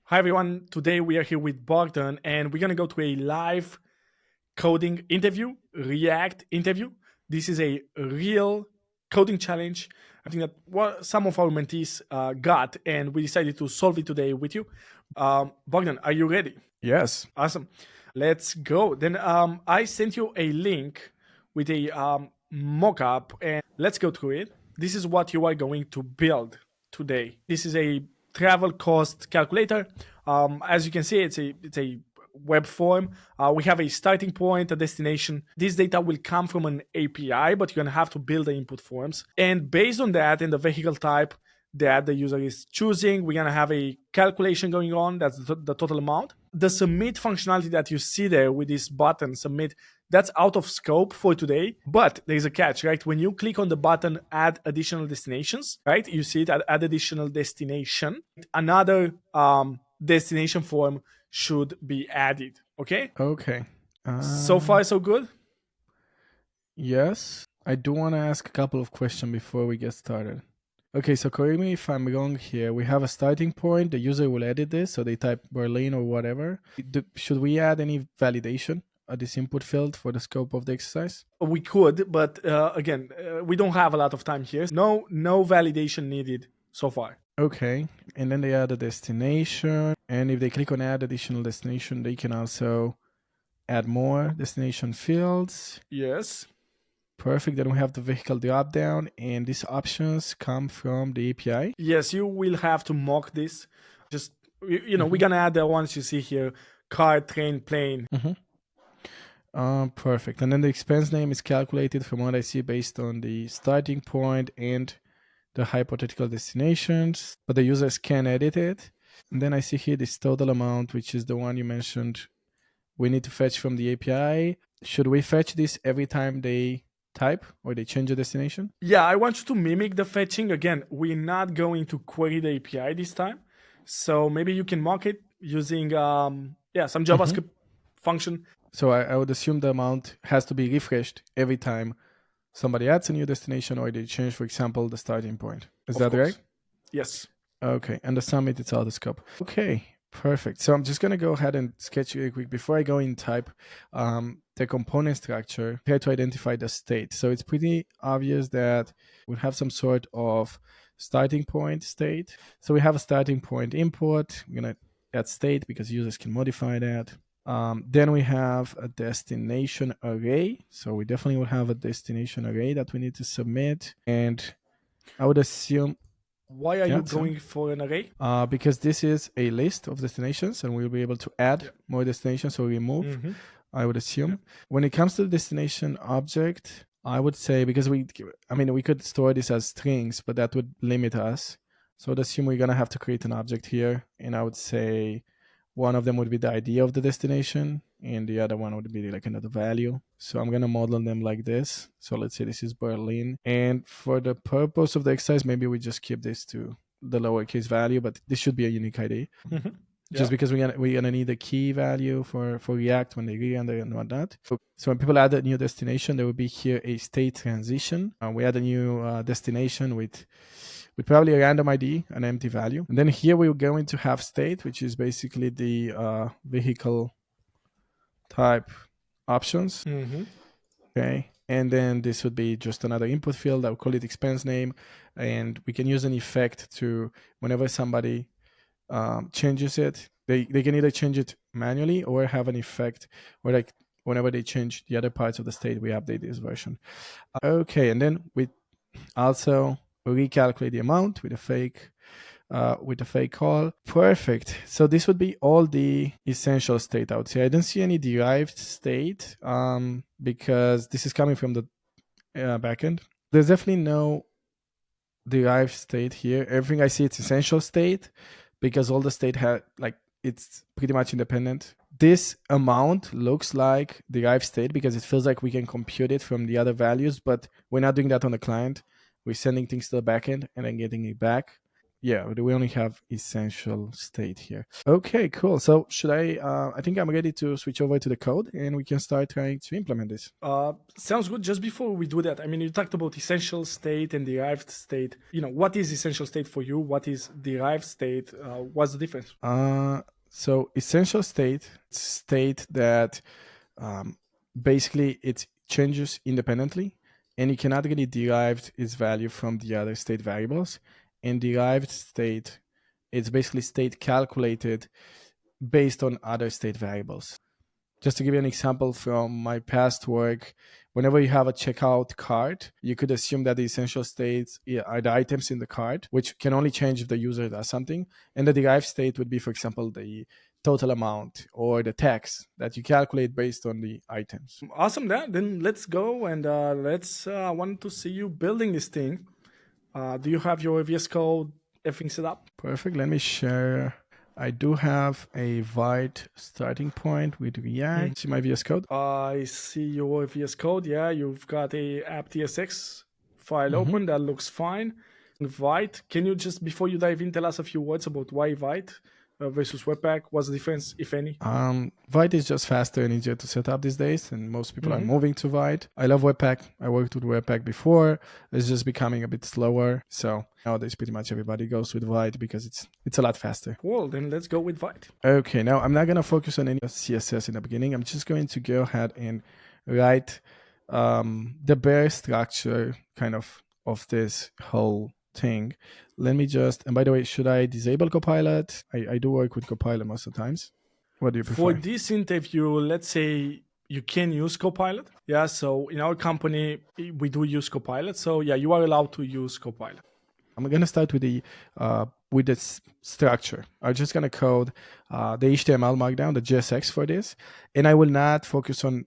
Hi everyone, today we are here with Bogdan and we're gonna go to a live coding interview, React interview. This is a real coding challenge. I think that what some of our mentees got, and we decided to solve it today with you. Bogdan, are you ready? Yes. Awesome. Let's go. Then I sent you a link with a mock-up, and let's go through it. This is what you are going to build today. This is a travel cost calculator. As you can see, it's a web form. We have a starting point, a destination. This data will come from an API, but you're gonna have to build the input forms. And based on that and the vehicle type that the user is choosing, we're gonna have a calculation going on. That's the total amount. The submit functionality that you see there with this button, submit, that's out of scope for today. But there's a catch, right? When you click on the button, add additional destinations, right? You see it, add additional destination. Another destination form should be added. Okay. Okay. So far, so good. Yes. I do want to ask a couple of questions before we get started. Okay, so correct me if I'm wrong here. We have a starting point. The user will edit this, so they type Berlin or whatever. Should we add any validation at this input field for the scope of the exercise? We could, but again, we don't have a lot of time here. No validation needed so far. Okay, and then they add a destination. And if they click on add additional destination, they can also add more destination fields. Yes. Perfect. Then we have the vehicle drop down, and these options come from the API. Yes, you will have to mock this. Just we're gonna add the ones you see here: car, train, plane. Perfect. And then the expense name is calculated from what I see based on the starting point and the hypothetical destinations, but the users can edit it. And then I see here this total amount, which is the one you mentioned we need to fetch from the API. Should we fetch this every time they type or they change the destination? Yeah, I want you to mimic the fetching. Again, we're not going to query the API this time. So maybe you can mock it using some JavaScript function. So I would assume the amount has to be refreshed every time somebody adds a new destination or they change, for example, the starting point. Is that right? Yes. Okay, and the summit, it's out of scope. Okay, perfect. So I'm just going to go ahead and sketch really quick before I go in type the component structure, try to identify the state. So it's pretty obvious that we have some sort of starting point state. So we have a starting point import. We're going to add state because users can modify that. Then we have a destination array. So we definitely will have a destination array that we need to submit. And I would assume... Why are you going for an array? Because this is a list of destinations and we'll be able to add more destinations or remove, I would assume. When it comes to the destination object, I would say, because we could store this as strings, but that would limit us. So I'd assume we're going to have to create an object here. And I would say one of them would be the ID of the destination and the other one would be like another value. So I'm going to model them like this. So let's say this is Berlin. And for the purpose of the exercise, maybe we just keep this to the lowercase value, but this should be a unique ID. Just because we're gonna need a key value for React when they re-render and whatnot. So when people add a new destination, there will be here a state transition. We add a new destination with probably a random ID, an empty value. And then here we're going to have state, which is basically the vehicle type options. Okay. And then this would be just another input field. I'll call it expense name. And we can use an effect to, whenever somebody changes it, they can either change it manually or have an effect, or like whenever they change the other parts of the state, we update this version. Okay. And then we also recalculate the amount with a fake call. Perfect. So this would be all the essential state, I would say. I don't see any derived state because this is coming from the backend. There's definitely no derived state here. Everything I see, it's essential state because all the state it's pretty much independent. This amount looks like derived state because it feels like we can compute it from the other values, but we're not doing that on the client. We're sending things to the backend and then getting it back. yeah, we only have essential state here. Okay, cool. So should I think I'm ready to switch over to the code and we can start trying to implement this. Sounds good. Just before we do that, I mean, you talked about essential state and derived state. What is essential state for you? What is derived state? What's the difference? So essential state that basically it changes independently, and you cannot really derive its value from the other state variables. And derived state, it's basically state calculated based on other state variables. Just to give you an example from my past work, whenever you have a checkout cart, you could assume that the essential states are the items in the cart, which can only change if the user does something. And the derived state would be, for example, the total amount or the tax that you calculate based on the items. Awesome. Then let's go and I want to see you building this thing. Do you have your VS Code, everything set up? Perfect. Let me share. I do have a Vite starting point with React. See my VS Code? I see your VS Code. Yeah, you've got a app.tsx file open. That looks fine. Vite, can you just, before you dive in, tell us a few words about why Vite versus Webpack? What's the difference, if any? Vite is just faster and easier to set up these days, and most people are moving to Vite. I love Webpack. I worked with Webpack before. It's just becoming a bit slower. So nowadays, pretty much everybody goes with Vite because it's a lot faster. Cool. Then let's go with Vite. Okay, now I'm not going to focus on any CSS in the beginning. I'm just going to go ahead and write the bare structure kind of this whole thing. Let me just, and by the way, should I disable Copilot? I do work with Copilot most of the times. What do you prefer? For this interview, let's say you can use Copilot. Yeah, so in our company, we do use Copilot. So yeah, you are allowed to use Copilot. I'm going to start with the structure. I'm just going to code the HTML markdown, the JSX for this, and I will not focus on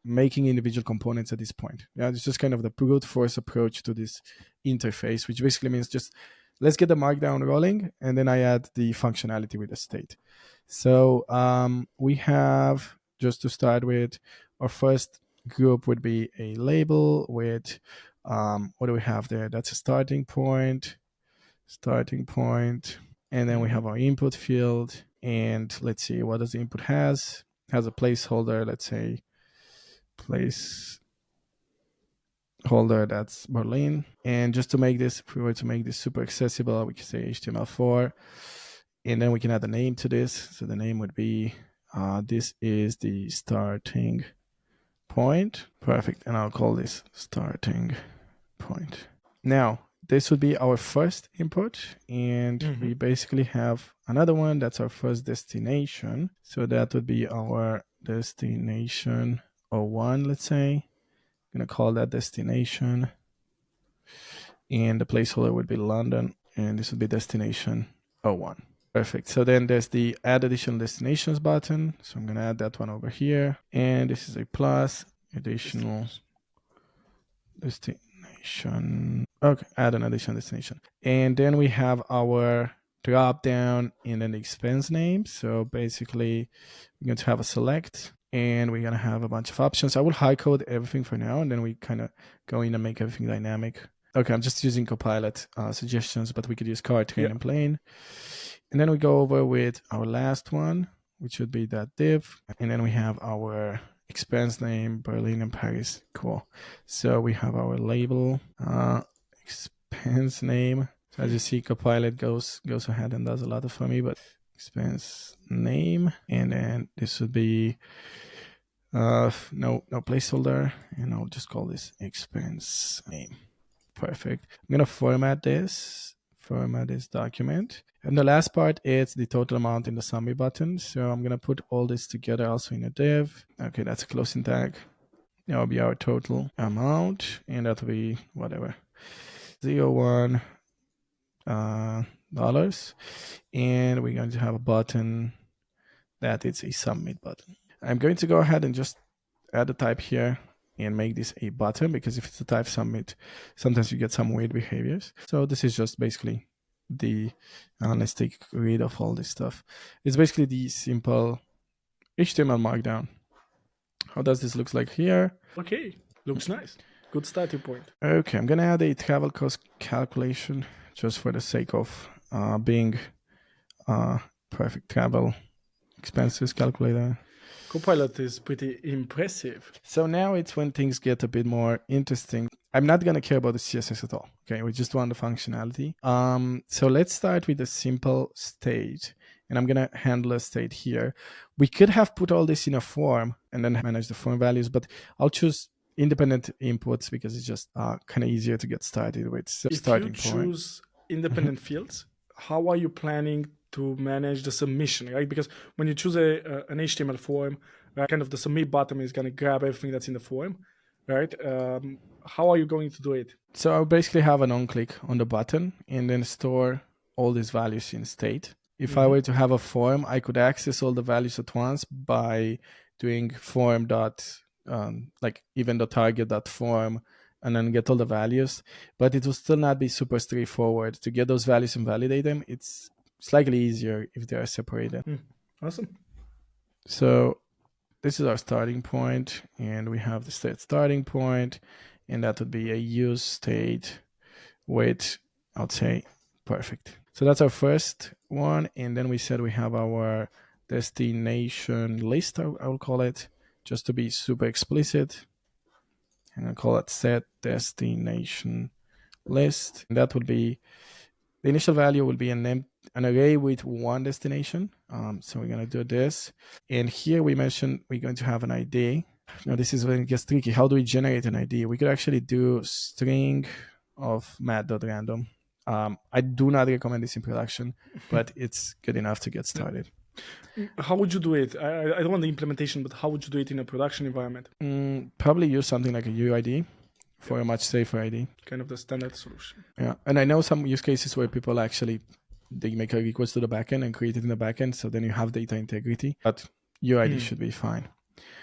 making individual components at this point. Yeah, it's just kind of the brute force approach to this interface, which basically means just let's get the markdown rolling, and then I add the functionality with the state. So we have, just to start with, our first group would be a label with, what do we have there? That's a starting point. And then we have our input field. And let's see, what does the input has? It has a placeholder, let's say, placeholder, that's Berlin. And just to make this, if we were to make this super accessible, we can say HTML4, and then we can add a name to this. So the name would be, this is the starting point. Perfect. And I'll call this starting point. Now, this would be our first input, and we basically have another one. That's our first destination. So that would be our destination 01, let's say. I'm going to call that destination. And the placeholder would be London, and this would be destination 01. Perfect. So then there's the add additional destinations button. So I'm going to add that one over here. And this is a plus additional destination. Okay, add an additional destination. And then we have our drop down and then the expense name. So basically, we're going to have a select, and we're going to have a bunch of options. I will high code everything for now, and then we kind of go in and make everything dynamic. Okay, I'm just using Copilot suggestions, but we could use car, train, and plane. And then we go over with our last one, which would be that div. And then we have our expense name, Berlin and Paris. Cool. So we have our label, expense name. So as you see, Copilot goes ahead and does a lot for me, but expense name. And then this would be no placeholder, and I'll just call this expense name. Perfect. I'm going to format this document. And the last part is the total amount in the summary button. So I'm going to put all this together also in a div. Okay, that's a closing tag. That will be our total amount, and that will be whatever, 01 dollars. And we're going to have a button that it's a submit button. I'm going to go ahead and just add a type here and make this a button, because if it's a type submit, sometimes you get some weird behaviors. So this is just basically the, let's take rid of all this stuff. It's basically the simple HTML markdown. How does this look like here? Okay, looks nice. Good starting point. Okay, I'm gonna add a travel cost calculation just for the sake of Bing, perfect travel expenses calculator. Copilot is pretty impressive. So now it's when things get a bit more interesting. I'm not going to care about the CSS at all. Okay, we just want the functionality. So let's start with a simple state, and I'm going to handle a state here. We could have put all this in a form and then manage the form values, but I'll choose independent inputs because it's just kind of easier to get started with. So if you choose independent fields, how are you planning to manage the submission, right? Because when you choose an HTML form, right, kind of the submit button is going to grab everything that's in the form, right? How are you going to do it? So I'll basically have an on-click on the button and then store all these values in state. If I were to have a form, I could access all the values at once by doing form dot like even the target dot form and then get all the values. But it will still not be super straightforward to get those values and validate them. It's slightly easier if they are separated. Awesome. So this is our starting point, and we have the state starting point, and that would be a use state with, I'll say, perfect. So that's our first one, and then we said we have our destination list, I will call it, just to be super explicit. And I'll call it set destination list. And that would be, the initial value will be an array with one destination. So we're going to do this. And here we mentioned we're going to have an ID. Now this is when it gets tricky. How do we generate an ID? We could actually do string of mat.random. I do not recommend this in production, but it's good enough to get started. How would you do it? I don't want the implementation, but how would you do it in a production environment? Probably use something like a UID for a much safer ID. Kind of the standard solution. Yeah, and I know some use cases where people actually, they make a request to the backend and create it in the backend, so then you have data integrity, but UID should be fine.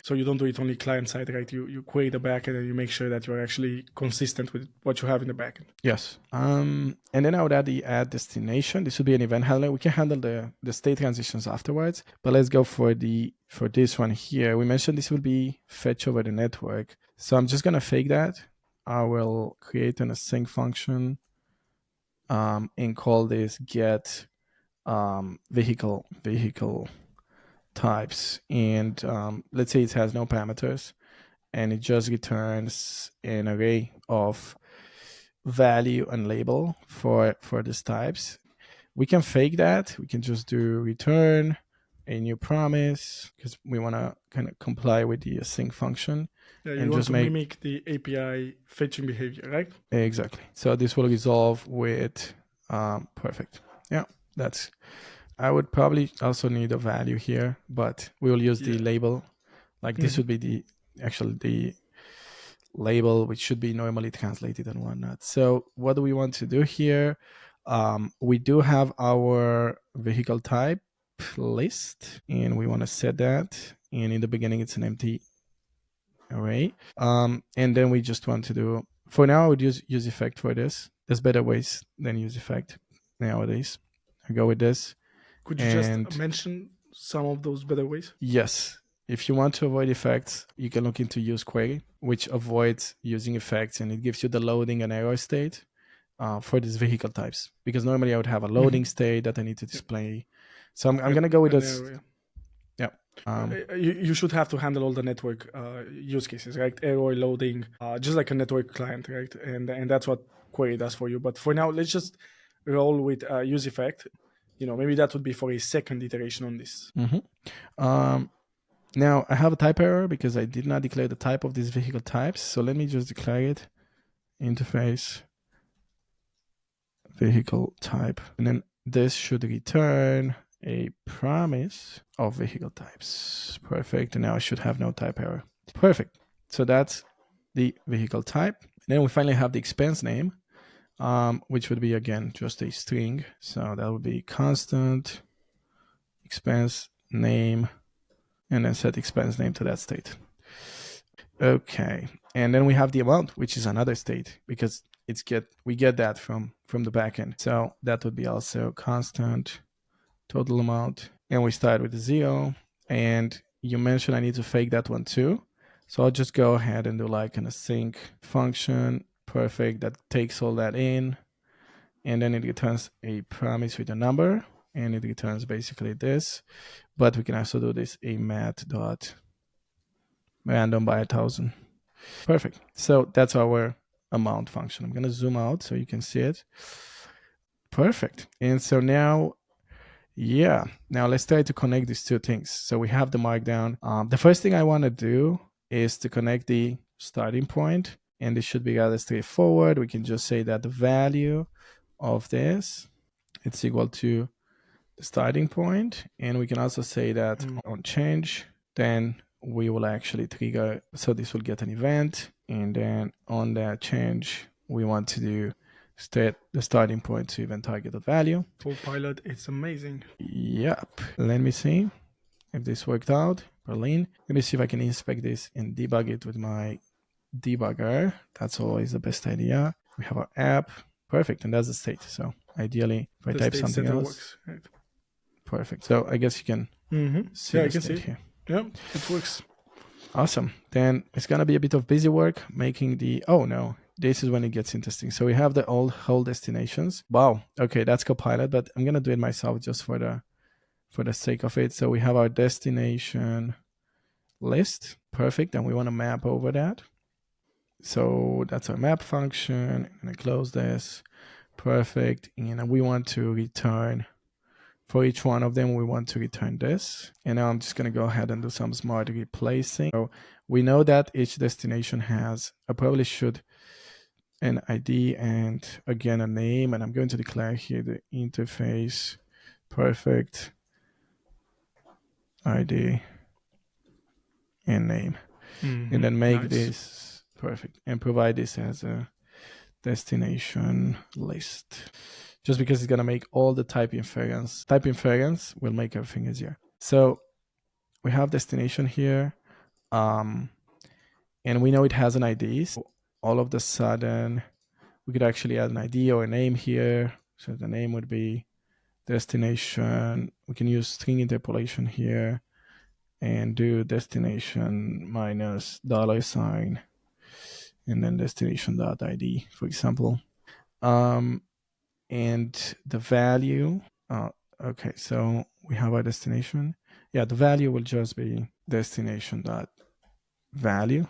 So you don't do it only client side, right? You create a backend and you make sure that you're actually consistent with what you have in the backend. Yes. And then I would add the add destination. This would be an event handler. We can handle the state transitions afterwards, but let's go for this one here. We mentioned this will be fetch over the network. So I'm just going to fake that. I will create an async function and call this get vehicle types, and let's say it has no parameters, and it just returns an array of value and label for these types. We can fake that. We can just do return a new promise because we want to kind of comply with the async function. Yeah, you want to mimic the API fetching behavior, right? Exactly. So this will resolve with perfect. Yeah, that's. I would probably also need a value here, but we will use the label. Like this would be the label, which should be normally translated and whatnot. So what do we want to do here? We do have our vehicle type list, and we want to set that. And in the beginning, it's an empty array. And then we just want to do, for now, I would use effect for this. There's better ways than use effect nowadays. I go with this. Could you just mention some of those better ways? Yes. If you want to avoid effects, you can look into use query, which avoids using effects, and it gives you the loading and error state for these vehicle types. Because normally I would have a loading state that I need to display. So I'm going to go with this. You should have to handle all the network use cases, right? Error, loading, just like a network client, right? And that's what query does for you. But for now, let's just roll with use effect. Maybe that would be for a second iteration on this. Now I have a type error because I did not declare the type of these vehicle types. So let me just declare it. Interface vehicle type. And then this should return a promise of vehicle types. Perfect. And now I should have no type error. Perfect. So that's the vehicle type. And then we finally have the expense name, which would be, again, just a string. So that would be constant expense name, and then set expense name to that state. Okay. And then we have the amount, which is another state because we get that from the backend. So that would be also constant total amount. And we start with 0. And you mentioned I need to fake that one too. So I'll just go ahead and do like an async function. Perfect. That takes all that in. and then it returns a promise with a number, and it returns basically this. But we can also do this a mat dot random by 1,000. Perfect. So that's our amount function. I'm going to zoom out so you can see it. Perfect. And so now, yeah, now let's try to connect these two things. So we have the markdown. The first thing I want to do is to connect the starting point, and this should be rather straightforward. We can just say that the value of this, it's equal to the starting point, and we can also say that on change, then we will actually trigger, so this will get an event, and then on that change, we want to do set the starting point to event targeted value. Copilot, it's amazing. Yep. Let me see if this worked out. Berlin. Let me see if I can inspect this and debug it with my debugger. That's always the best idea. We have our app. Perfect. And that's the state. So ideally, if I type something else. Works. Right. Perfect. So I guess you can see yeah, the I can state see here. Yeah, it works. Awesome. Then it's going to be a bit of busy work making the, oh no, this is when it gets interesting. So we have the whole destinations. Wow. Okay, that's Copilot, but I'm going to do it myself just for the sake of it. So we have our destination list. Perfect. And we want to map over that. So that's our map function. I'm going to close this. Perfect. And we want to return, for each one of them, we want to return this. And now I'm just going to go ahead and do some smart replacing. So we know that each destination has, I probably should, an ID and again a name. And I'm going to declare here the interface. Perfect. ID and name. And then make this perfect and provide this as a destination list. Just because it's going to make all the type inference. Type inference will make everything easier. So we have destination here. And we know it has an ID. So all of the sudden, we could actually add an ID or a name here. So the name would be destination. We can use string interpolation here and do destination minus $, and then destination.id, for example. And the value, okay, so we have our destination. Yeah, the value will just be destination.value.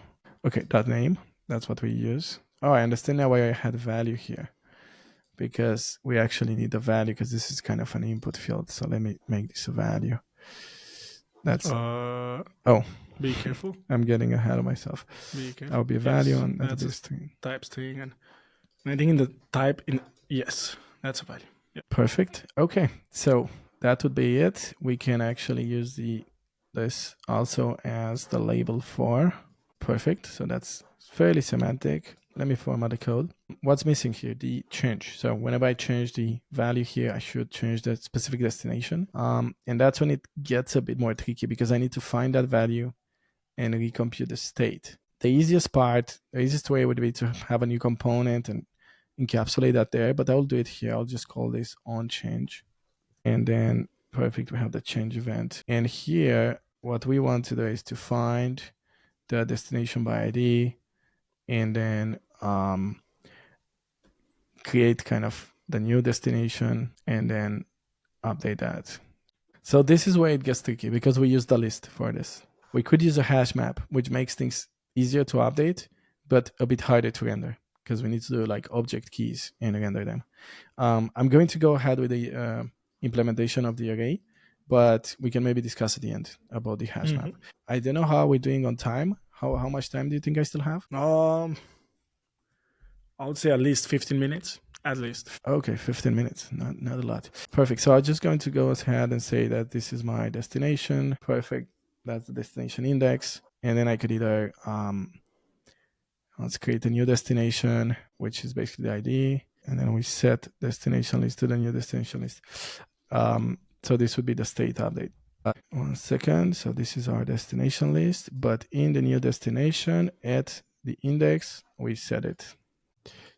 Okay, .name, that's what we use. Oh, I understand now why I had value here, because we actually need the value because this is kind of an input field. So let me make this a value. That's, oh, be careful. I'm getting ahead of myself. Be careful. That would be a value, and that's a string. Type string, and I think in the type in, yes, that's a value. Yep. Perfect. Okay, so that would be it. We can actually use this also as the label for. Perfect. So that's fairly semantic. Let me format the code. What's missing here? The change. So whenever I change the value here, I should change the specific destination. And that's when it gets a bit more tricky because I need to find that value and recompute the state. The easiest way would be to have a new component and encapsulate that there, but I'll do it here. I'll just call this on change. And then perfect, we have the change event. And here, what we want to do is to find the destination by ID and then create kind of the new destination and then update that. So this is where it gets tricky because we use the list for this. We could use a hash map, which makes things easier to update, but a bit harder to render because we need to do like object keys and render them. I'm going to go ahead with the implementation of the array, but we can maybe discuss at the end about the hash map. I don't know how we're doing on time. How much time do you think I still have? I would say at least 15 minutes. At least. Okay, 15 minutes, not a lot. Perfect. So I'm just going to go ahead and say that this is my destination. Perfect. That's the destination index. And then I could either, let's create a new destination, which is basically the ID. And then we set destination list to the new destination list. So this would be the state update. 1 second. So this is our destination list, but in the new destination at the index, we set it.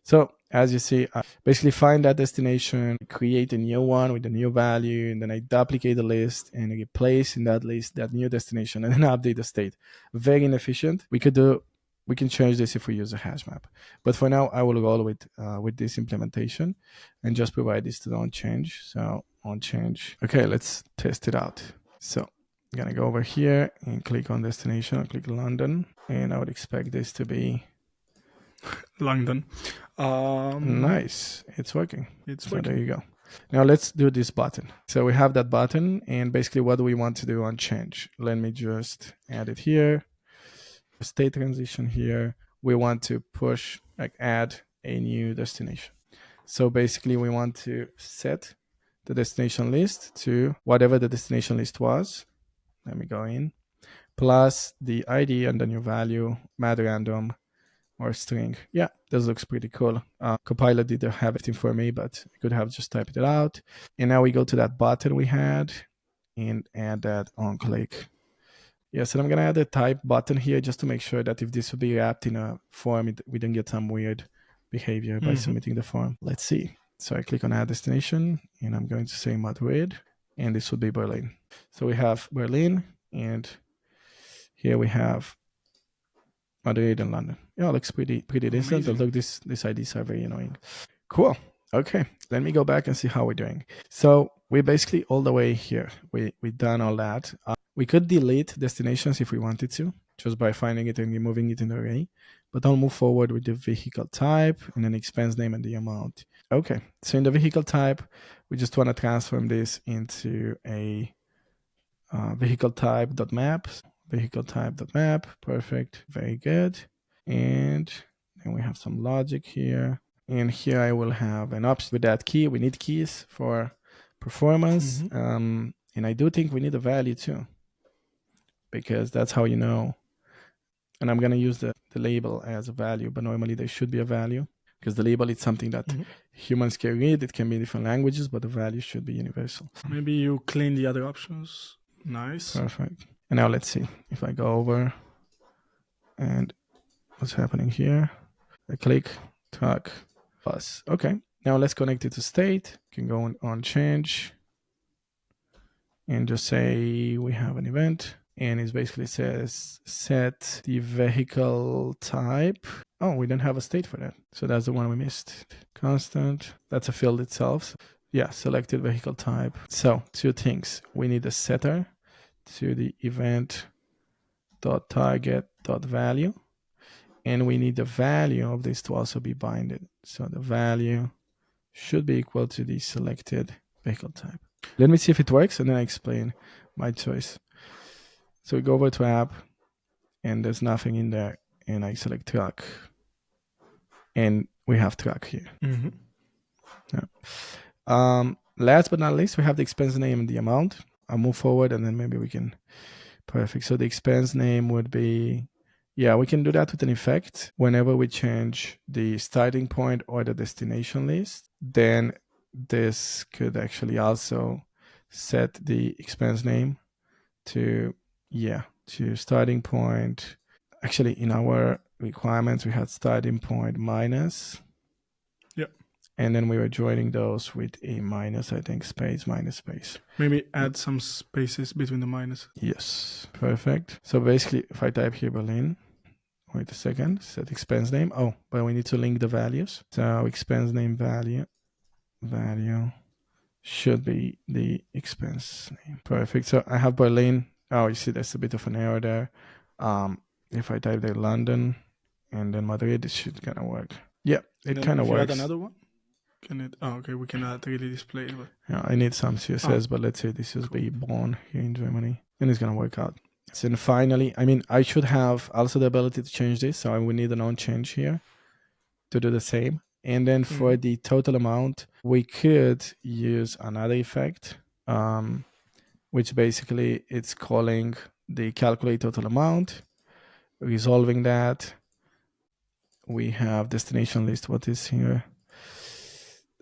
So as you see, I basically find that destination, create a new one with a new value, and then I duplicate the list and replace in that list that new destination and then update the state. Very inefficient. We could do we can change this if we use a hash map. But for now, I will roll with this implementation and just provide this to the onChange. So onChange. Okay, let's test it out. So I'm gonna go over here and click on destination. I'll click London, and I would expect this to be London. Nice. It's working. It's so working. There you go. Now let's do this button. So we have that button, and basically what do we want to do on change? Let me just add it here. State transition here. We want to push, like add a new destination. So basically we want to set the destination list to whatever the destination list was. Let me go in. Plus the ID and the new value, mad random or string. Yeah, this looks pretty cool. Copilot did have it for me, but I could have just typed it out. And now we go to that button we had and add that on click. Yes, and I'm gonna add a type button here just to make sure that if this would be wrapped in a form, we don't get some weird behavior by submitting the form. Let's see. So I click on add destination and I'm going to say Madrid, and this would be Berlin. So we have Berlin, and here we have Madrid and London. Yeah, it looks pretty decent. Although these IDs are very annoying. Cool. Okay, let me go back and see how we're doing. So we're basically all the way here. We done all that. We could delete destinations if we wanted to, just by finding it and removing it in the array. But I'll move forward with the vehicle type and then expense name and the amount. Okay, so in the vehicle type, we just want to transform this into a vehicle type.map. Vehicle type.map. Perfect. Very good. And then we have some logic here. And here I will have an option with that key. We need keys for performance. And I do think we need a value too, because that's how you know. And I'm going to use the label as a value, but normally there should be a value, because the label is something that humans can read. It can be in different languages, but the value should be universal. Maybe you clean the other options. Nice. Perfect. And now let's see if I go over and what's happening here. I click track plus. Okay. Now let's connect it to state. You can go on change and just say we have an event, and it basically says set the vehicle type. Oh, we don't have a state for that. So that's the one we missed. Constant. That's a field itself. Yeah, selected vehicle type. So 2 things. We need a setter to the event.target.value. And we need the value of this to also be binded. So the value should be equal to the selected vehicle type. Let me see if it works, and then I explain my choice. So we go over to app, and there's nothing in there, and I select truck, and we have truck here. Yeah. Last but not least, we have the expense name and the amount. I'll move forward, and then maybe we can. Perfect. So the expense name would be, yeah, we can do that with an effect. Whenever we change the starting point or the destination list, then this could actually also set the expense name to starting point. Actually, in our requirements, we had starting point minus. Yep. And then we were joining those with a minus, I think, space, minus space. Maybe add some spaces between the minus. Yes, perfect. So basically, if I type here Berlin, wait a second, set expense name. Oh, but we need to link the values. So expense name value should be the expense name. Perfect. So I have Berlin. Oh, you see, there's a bit of an error there. If I type there London and then Madrid, it should kind of work. Yeah, it kind of works. Add another one? Can it? Oh, okay. We cannot really display it. But... Yeah, I need some CSS, but let's say this is be born here in Germany, and it's gonna work out. So then finally, I mean, I should have also the ability to change this, so I will need an on change here to do the same. And then for the total amount, we could use another effect, which basically it's calling the calculate total amount, resolving that. We have destination list. What is here?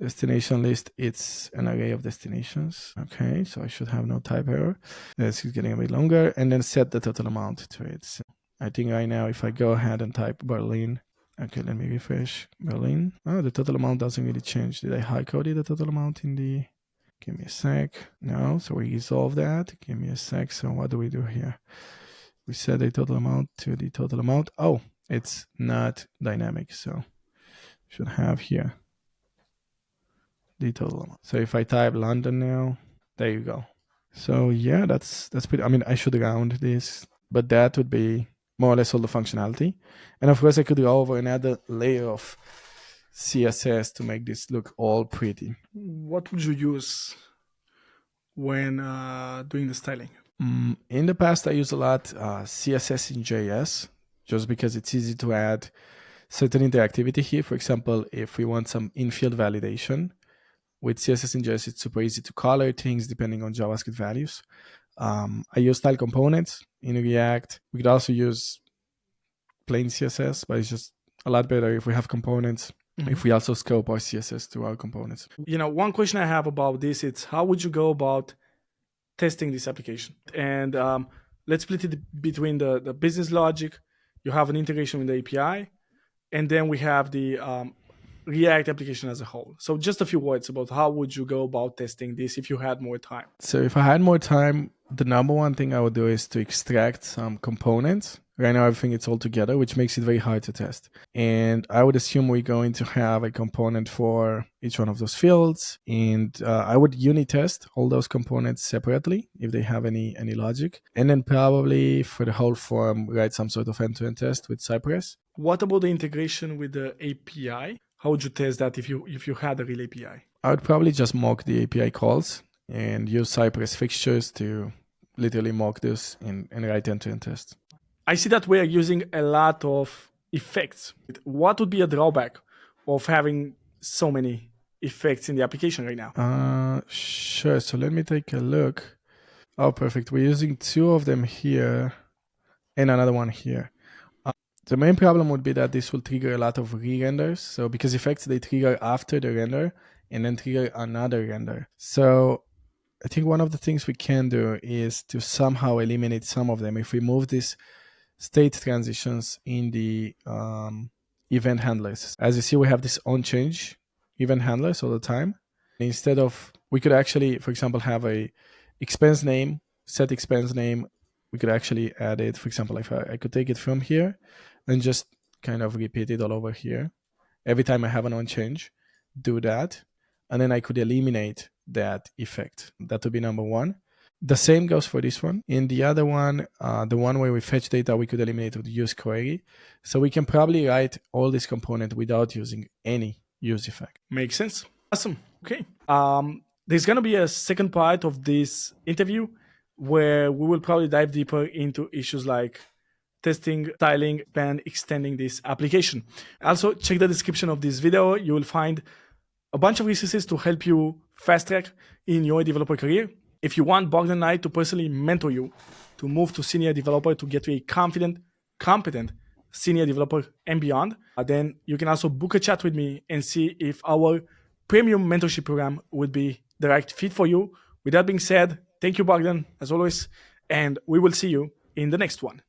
Destination list, it's an array of destinations. Okay, so I should have no type error. This is getting a bit longer. And then set the total amount to it. So I think right now, if I go ahead and type Berlin, okay, let me refresh Berlin. Oh, the total amount doesn't really change. Did I hard code the total amount in the... Give me a sec. No, so we resolve that. Give me a sec. So what do we do here? We set the total amount to the total amount. Oh, it's not dynamic. So should have here the total amount. So if I type London now, there you go. So yeah, that's pretty. I mean, I should round this, but that would be more or less all the functionality. And of course, I could go over another layer of CSS to make this look all pretty. What would you use when doing the styling? In the past, I used a lot CSS in JS, just because it's easy to add certain interactivity here. For example, if we want some in-field validation, with CSS in JS, it's super easy to color things depending on JavaScript values. I use style components in React. We could also use plain CSS, but it's just a lot better if we have components. If we also scope our CSS to our components. One question I have about this is how would you go about testing this application? And let's split it between the business logic. You have an integration with the API, and then we have the React application as a whole. So just a few words about how would you go about testing this if you had more time? So if I had more time, the number one thing I would do is to extract some components. Right now, everything is all together, which makes it very hard to test. And I would assume we're going to have a component for each one of those fields. And I would unit test all those components separately if they have any logic. And then probably for the whole form, write some sort of end-to-end test with Cypress. What about the integration with the API? How would you test that if you had a real API? I would probably just mock the API calls and use Cypress fixtures to literally mock this and write end-to-end tests. I see that we are using a lot of effects. What would be a drawback of having so many effects in the application right now? Sure. So let me take a look. Oh, perfect. We're using 2 of them here and another one here. The main problem would be that this will trigger a lot of re-renders. So because effects, they trigger after the render and then trigger another render. So I think one of the things we can do is to somehow eliminate some of them. If we move these state transitions in the event handlers. As you see, we have this onChange event handlers all the time. Instead of, we could actually, for example, have a expense name, set expense name. We could actually add it. For example, if I could take it from here and just kind of repeat it all over here. Every time I have an onChange, do that. And then I could eliminate that effect. That would be number one. The same goes for this one. In the other one, the one where we fetch data, we could eliminate with use query. So we can probably write all this component without using any use effect. Makes sense. Awesome. Okay. There's going to be a second part of this interview where we will probably dive deeper into issues like testing, styling, and extending this application. Also, check the description of this video. You will find a bunch of resources to help you fast track in your developer career. If you want Bogdan and I to personally mentor you to move to senior developer, to get to a confident, competent senior developer and beyond, then you can also book a chat with me and see if our premium mentorship program would be the right fit for you. With that being said, thank you, Bogdan, as always, and we will see you in the next one.